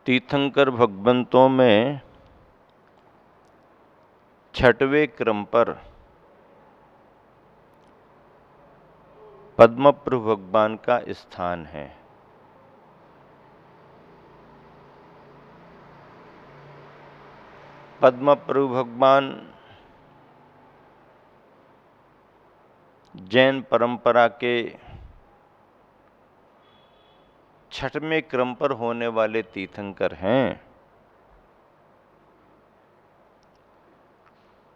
तीर्थंकर भगवंतों में छठवें क्रम पर पद्मप्रभु भगवान का स्थान है। पद्मप्रभु भगवान जैन परंपरा के छठवें क्रम पर होने वाले तीर्थंकर हैं।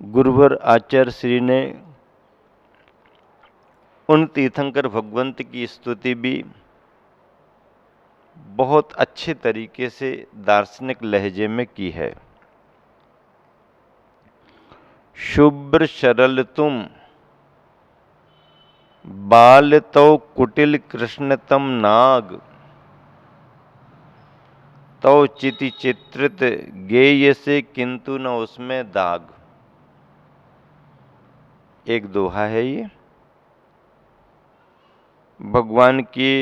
गुरुवर आचार्य श्री ने उन तीर्थंकर भगवंत की स्तुति भी बहुत अच्छे तरीके से दार्शनिक लहजे में की है। शुभ्र सरल तुम बाल तो कुटिल कृष्णतम नाग, तो चिति चित्रित गेय से किंतु न उसमें दाग। एक दोहा है ये। भगवान के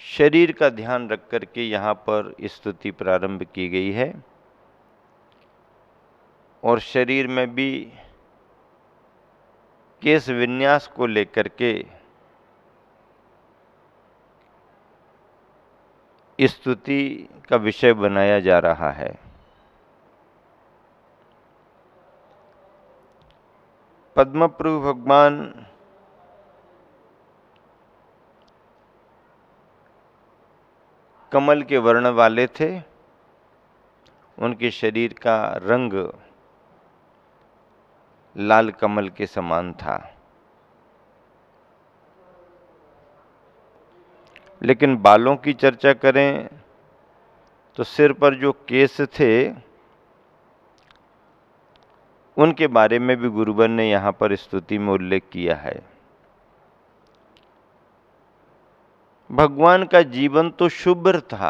शरीर का ध्यान रख करके यहाँ पर स्तुति प्रारंभ की गई है और शरीर में भी केश विन्यास को लेकर के स्तुति का विषय बनाया जा रहा है। पद्मप्रभु भगवान कमल के वर्ण वाले थे। उनके शरीर का रंग लाल कमल के समान था, लेकिन बालों की चर्चा करें तो सिर पर जो केश थे उनके बारे में भी गुरुवर ने यहाँ पर स्तुति में उल्लेख किया है। भगवान का जीवन तो शुभ्र था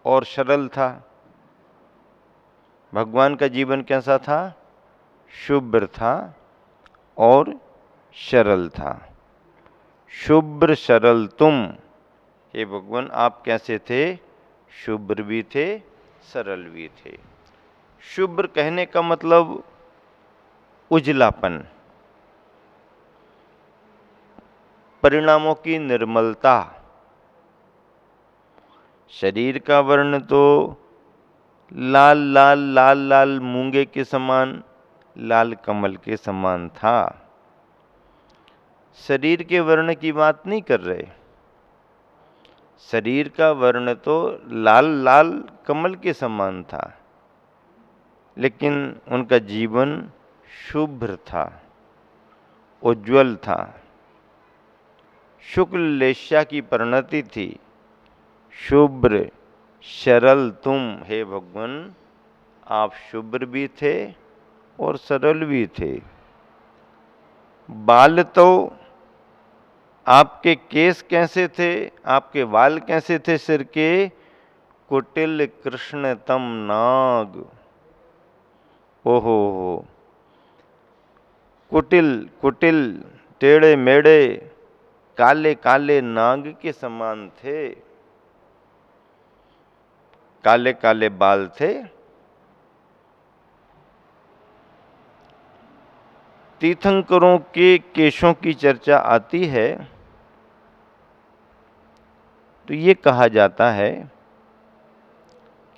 और सरल था। भगवान का जीवन कैसा था? शुभ्र था और सरल था। शुभ्र सरल तुम, हे भगवान आप कैसे थे? शुभ्र भी थे, सरल भी थे। शुभ्र कहने का मतलब उजलापन, परिणामों की निर्मलता। शरीर का वर्ण तो लाल लाल लाल लाल मूंगे के समान, लाल कमल के समान था। शरीर के वर्ण की बात नहीं कर रहे। शरीर का वर्ण तो लाल लाल कमल के समान था, लेकिन उनका जीवन शुभ्र था, उज्ज्वल था। शुक्ल लेस्या की परिणति थी। शुभ्र सरल तुम, हे भगवान आप शुभ्र भी थे और सरल भी थे। बाल तो आपके केस कैसे थे? आपके बाल कैसे थे सिर के? कुटिल कृष्णतम नाग। ओहो, कुटिल कुटिल, टेढ़े मेढ़े, काले काले नाग के समान थे। काले काले बाल थे। तीर्थंकरों के केशों की चर्चा आती है तो ये कहा जाता है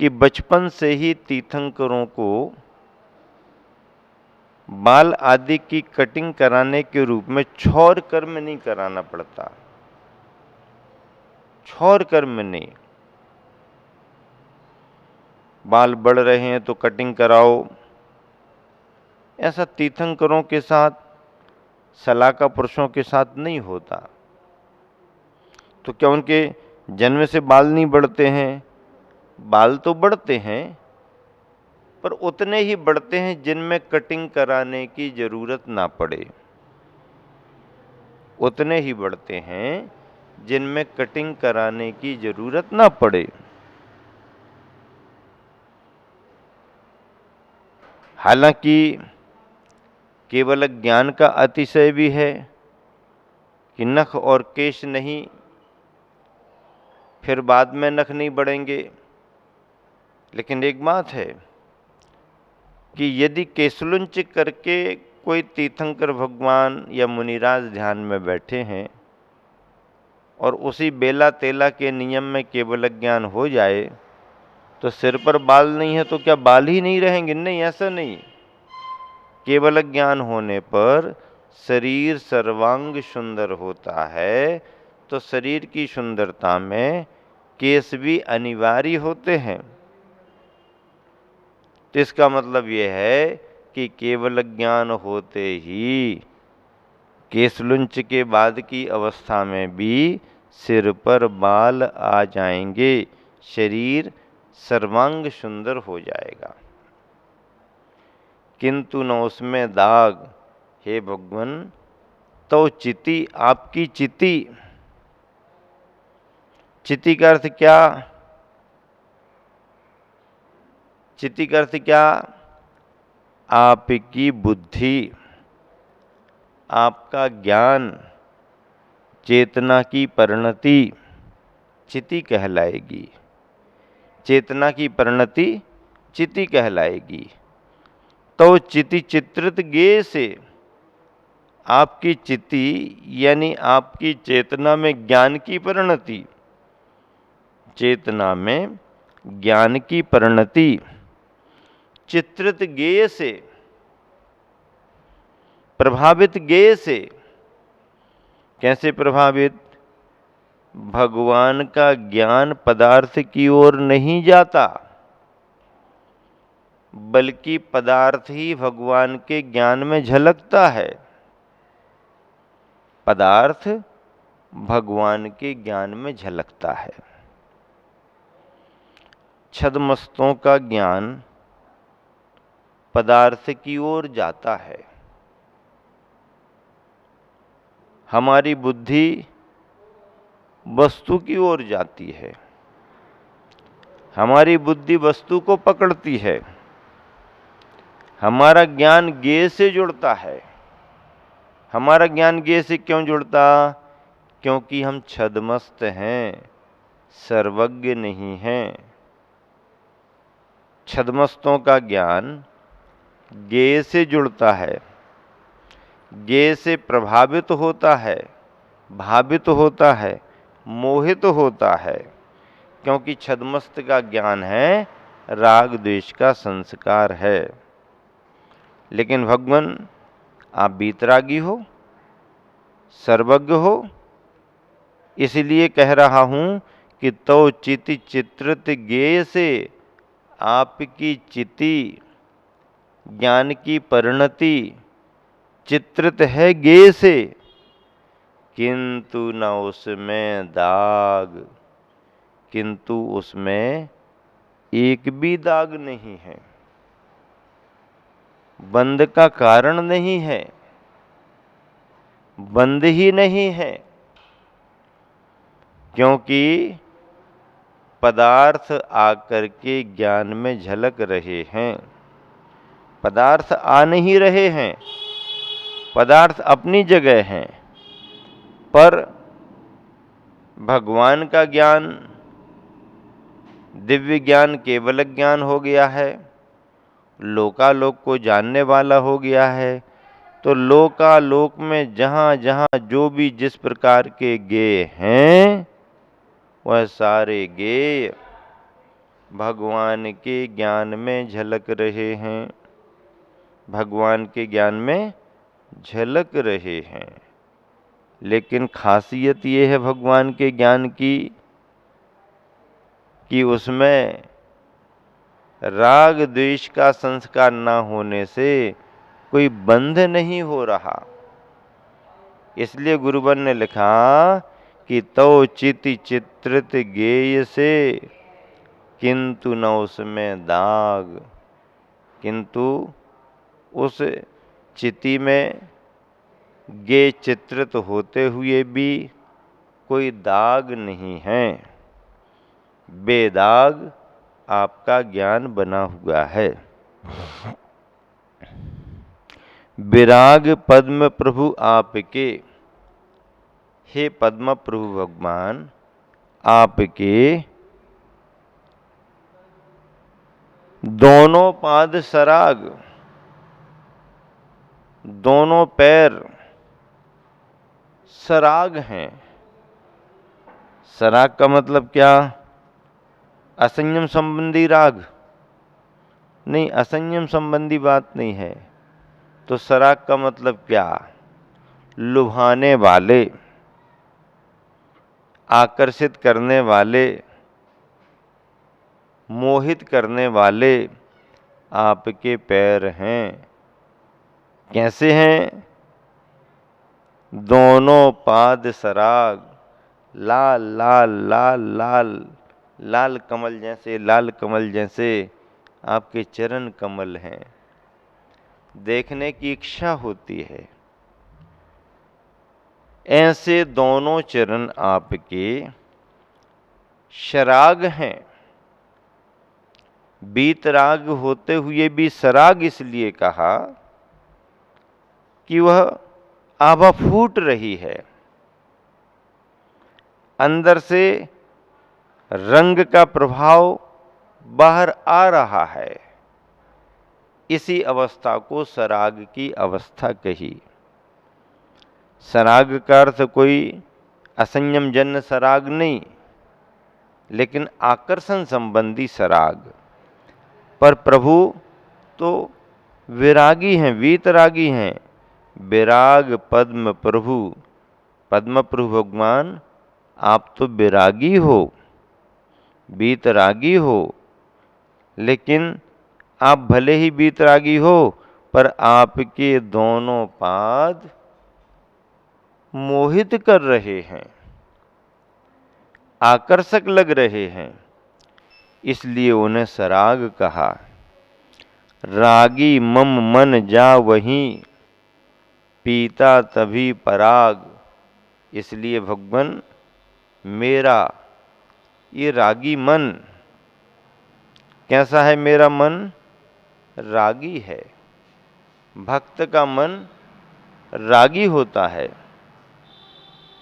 कि बचपन से ही तीर्थंकरों को बाल आदि की कटिंग कराने के रूप में क्षौर कर्म नहीं कराना पड़ता। क्षौर कर्म नहीं। बाल बढ़ रहे हैं तो कटिंग कराओ, ऐसा तीर्थंकरों के साथ, सलाका पुरुषों के साथ नहीं होता। तो क्या उनके जन्म से बाल नहीं बढ़ते हैं? बाल तो बढ़ते हैं, पर उतने ही बढ़ते हैं जिनमें कटिंग कराने की जरूरत ना पड़े। उतने ही बढ़ते हैं जिनमें कटिंग कराने की जरूरत ना पड़े। हालांकि केवल ज्ञान का अतिशय भी है कि नख और केश नहीं, फिर बाद में नख नहीं बढ़ेंगे। लेकिन एक बात है कि यदि केसलुंच करके कोई तीर्थंकर भगवान या मुनिराज ध्यान में बैठे हैं और उसी बेला तेला के नियम में केवल ज्ञान हो जाए तो सिर पर बाल नहीं है तो क्या बाल ही नहीं रहेंगे? नहीं, ऐसा नहीं। केवल ज्ञान होने पर शरीर सर्वांग सुंदर होता है, तो शरीर की सुंदरता में केस भी अनिवार्य होते हैं। तो इसका मतलब यह है कि केवल ज्ञान होते ही केसलुंच के बाद की अवस्था में भी सिर पर बाल आ जाएंगे, शरीर सर्वांग सुंदर हो जाएगा, किंतु न उसमें दाग। हे भगवान, तो चिति, आपकी चिति, चिति का अर्थ क्या? चिति का अर्थ क्या? आपकी बुद्धि, आपका ज्ञान, चेतना की परिणति चिति कहलाएगी। चेतना की परिणति चिति कहलाएगी। तो चिति चित्रित गे से, आपकी चिति यानी आपकी चेतना में ज्ञान की परिणति, चेतना में ज्ञान की परिणति चित्रित गेय से, प्रभावित गेय से। कैसे प्रभावित? भगवान का ज्ञान पदार्थ की ओर नहीं जाता, बल्कि पदार्थ ही भगवान के ज्ञान में झलकता है। पदार्थ भगवान के ज्ञान में झलकता है। छद्मस्तों का ज्ञान पदार्थ की ओर जाता है। हमारी बुद्धि वस्तु की ओर जाती है। हमारी बुद्धि वस्तु को पकड़ती है। हमारा ज्ञान ज्ञेय से जुड़ता है। हमारा ज्ञान ज्ञेय से क्यों जुड़ता? क्योंकि हम छद्मस्त हैं, सर्वज्ञ नहीं हैं। छद्मस्तों का ज्ञान ज्ञेय से जुड़ता है, ज्ञेय से प्रभावित होता है, भावित होता है, मोहित होता है। क्योंकि छद्मस्त का ज्ञान है, राग द्वेष का संस्कार है। लेकिन भगवान, आप बीतरागी हो, सर्वज्ञ हो, इसलिए कह रहा हूं कि तो चिति चित्रित गेय से आपकी चिति ज्ञान की परिणति चित्रित है गेय से, किंतु न उसमें दाग, किंतु उसमें एक भी दाग नहीं है, बंध का कारण नहीं है, बंध ही नहीं है। क्योंकि पदार्थ आकर के ज्ञान में झलक रहे हैं, पदार्थ आ नहीं रहे हैं, पदार्थ अपनी जगह हैं, पर भगवान का ज्ञान, दिव्य ज्ञान केवल ज्ञान हो गया है, लोकालोक को जानने वाला हो गया है। तो लोकालोक में जहाँ जहाँ जो भी जिस प्रकार के गेय हैं, वह सारे गेय भगवान के ज्ञान में झलक रहे हैं, भगवान के ज्ञान में झलक रहे हैं। लेकिन खासियत ये है भगवान के ज्ञान की कि उसमें राग द्वेष का संस्कार न होने से कोई बंध नहीं हो रहा। इसलिए गुरुवन ने लिखा कि तो चिति चित्रित गेय से, किंतु न उसमें दाग, किंतु उस चिति में गेय चित्रित होते हुए भी कोई दाग नहीं है, बेदाग आपका ज्ञान बना हुआ है। विराग पद्म प्रभु आपके, हे पद्म प्रभु भगवान, आपके दोनों पाद सराग, दोनों पैर सराग हैं। सराग का मतलब क्या? असंयम संबंधी राग नहीं, असंयम संबंधी बात नहीं है। तो सराग का मतलब क्या? लुभाने वाले, आकर्षित करने वाले, मोहित करने वाले आपके पैर हैं। कैसे हैं? दोनों पाद सराग, लाल लाल लाल लाल लाल कमल जैसे, लाल कमल जैसे आपके चरण कमल हैं। देखने की इच्छा होती है। ऐसे दोनों चरण आपके शराग हैं। बीतराग होते हुए भी सराग इसलिए कहा कि वह आभा फूट रही है, अंदर से रंग का प्रभाव बाहर आ रहा है। इसी अवस्था को सराग की अवस्था कही। सराग का अर्थ कोई असंयम जन्य सराग नहीं, लेकिन आकर्षण संबंधी सराग। पर प्रभु तो विरागी हैं, वीतरागी हैं। विराग पद्म प्रभु, पद्म प्रभु भगवान आप तो विरागी हो, वीतरागी हो, लेकिन आप भले ही वीतरागी हो, पर आपके दोनों पाद मोहित कर रहे हैं, आकर्षक लग रहे हैं, इसलिए उन्हें सराग कहा। रागी मम मन जा वहीं, पीता तभी पराग। इसलिए भगवान मेरा ये रागी मन, कैसा है मेरा मन? रागी है। भक्त का मन रागी होता है।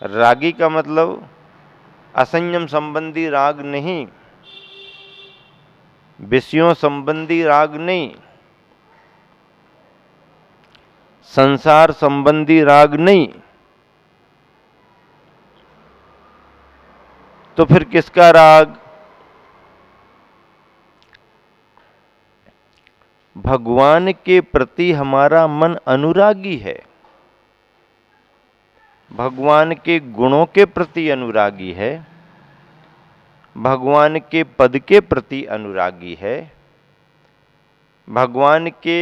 रागी का मतलब असंयम संबंधी राग नहीं, विषयों संबंधी राग नहीं, संसार संबंधी राग नहीं। तो फिर किसका राग? भगवान के प्रति हमारा मन अनुरागी है, भगवान के गुणों के प्रति अनुरागी है, भगवान के पद के प्रति अनुरागी है, भगवान के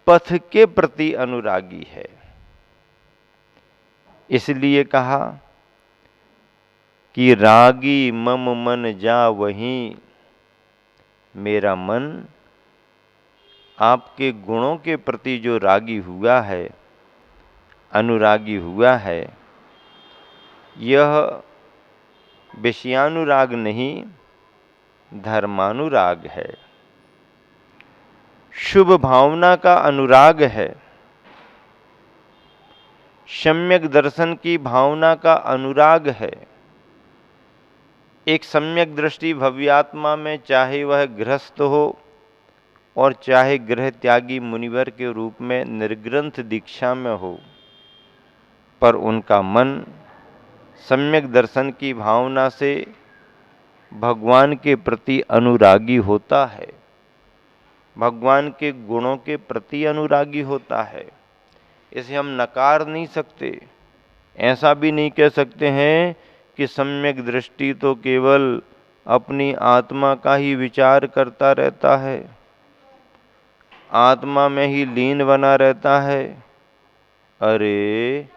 पथ के प्रति अनुरागी है। इसलिए कहा कि रागी मम मन जा वहीं, मेरा मन आपके गुणों के प्रति जो रागी हुआ है, अनुरागी हुआ है, यह विषयानुराग नहीं, धर्मानुराग है, शुभ भावना का अनुराग है, सम्यक दर्शन की भावना का अनुराग है। एक सम्यक दृष्टि भव्यात्मा में, चाहे वह गृहस्थ हो और चाहे गृह त्यागी मुनिवर के रूप में निर्ग्रंथ दीक्षा में हो, पर उनका मन सम्यक दर्शन की भावना से भगवान के प्रति अनुरागी होता है, भगवान के गुणों के प्रति अनुरागी होता है। इसे हम नकार नहीं सकते। ऐसा भी नहीं कह सकते हैं कि सम्यक दृष्टि तो केवल अपनी आत्मा का ही विचार करता रहता है, आत्मा में ही लीन बना रहता है। अरे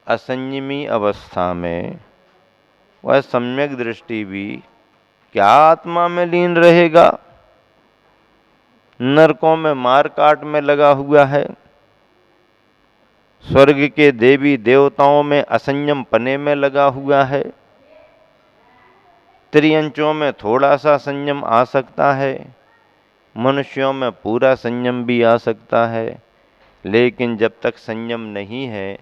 असंयमी अवस्था में वह सम्यक दृष्टि भी क्या आत्मा में लीन रहेगा? नरकों में मार काट में लगा हुआ है, स्वर्ग के देवी देवताओं में असंयम पने में लगा हुआ है। त्रियंचों में थोड़ा सा संयम आ सकता है, मनुष्यों में पूरा संयम भी आ सकता है, लेकिन जब तक संयम नहीं है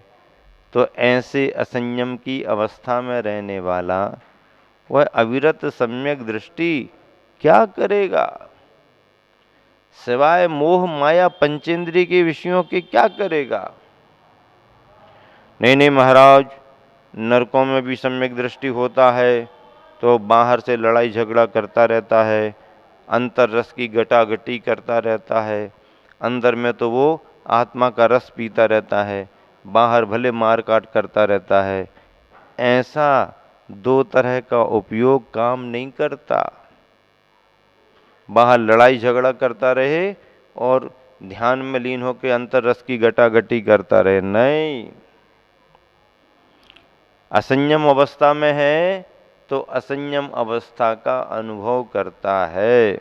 तो ऐसे असंयम की अवस्था में रहने वाला वह अविरत सम्यक दृष्टि क्या करेगा? सिवाय मोह माया पंचेंद्रिय के विषयों के क्या करेगा? नहीं नहीं महाराज, नरकों में भी सम्यक दृष्टि होता है तो बाहर से लड़ाई झगड़ा करता रहता है, अंतर रस की गटागटी करता रहता है, अंदर में तो वो आत्मा का रस पीता रहता है, बाहर भले मार काट करता रहता है। ऐसा दो तरह का उपयोग काम नहीं करता। बाहर लड़ाई झगड़ा करता रहे और ध्यान में लीन होकर अंतर रस की गटागटी करता रहे, नहीं। असंयम अवस्था में है तो असंयम अवस्था का अनुभव करता है।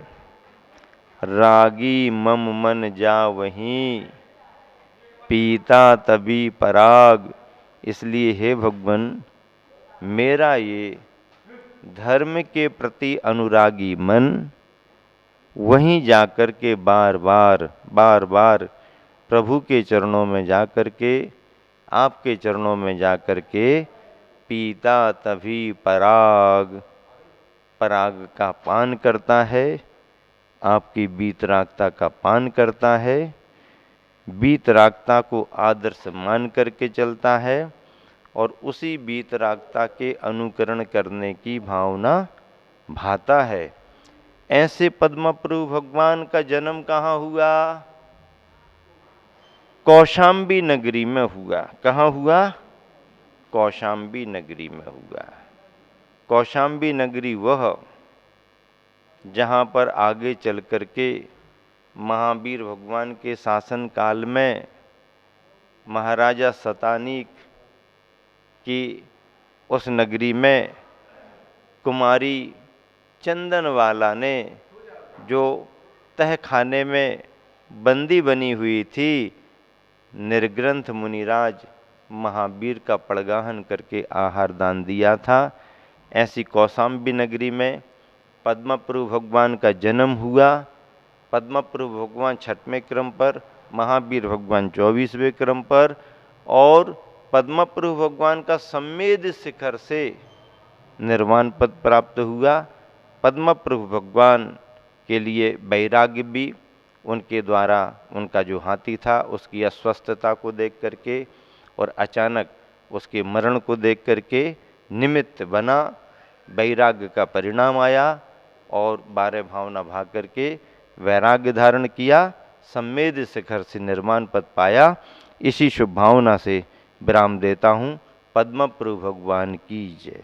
रागी मम मन जा वहीं, पीता तभी पराग। इसलिए हे भगवान, मेरा ये धर्म के प्रति अनुरागी मन वहीं जाकर के बार बार प्रभु के चरणों में जाकर के, आपके चरणों में जाकर के पीता तभी पराग, पराग का पान करता है, आपकी बीतरागता का पान करता है, बीतरागता को आदर से मान करके चलता है और उसी बीतरागता के अनुकरण करने की भावना भाता है। ऐसे पद्मप्रभु भगवान का जन्म कहाँ हुआ? कौशाम्बी नगरी में हुआ। कहाँ हुआ? कौशाम्बी नगरी में हुआ। कौशाम्बी नगरी वह जहाँ पर आगे चल कर के महावीर भगवान के शासन काल में महाराजा सतानीक की उस नगरी में कुमारी चंदनवाला ने जो तहखाने में बंदी बनी हुई थी, निर्ग्रंथ मुनिराज महावीर का पड़गाहन करके आहार दान दिया था। ऐसी कौशाम्बी नगरी में पद्मप्रभु भगवान का जन्म हुआ। पद्मप्रभु भगवान 6वें क्रम पर, महावीर भगवान 24वें क्रम पर, और पद्मप्रभु भगवान का सम्मेद शिखर से निर्वाण पद प्राप्त हुआ। पद्मप्रभु भगवान के लिए वैराग्य भी उनके द्वारा, उनका जो हाथी था उसकी अस्वस्थता को देख करके और अचानक उसके मरण को देख करके निमित्त बना, वैराग्य का परिणाम आया और 12 भावना भाग करके वैराग्य धारण किया, सम्मेद शिखर से निर्माण पद पाया। इसी शुभ भावना से विराम देता हूँ। पद्मप्रभु भगवान की जय।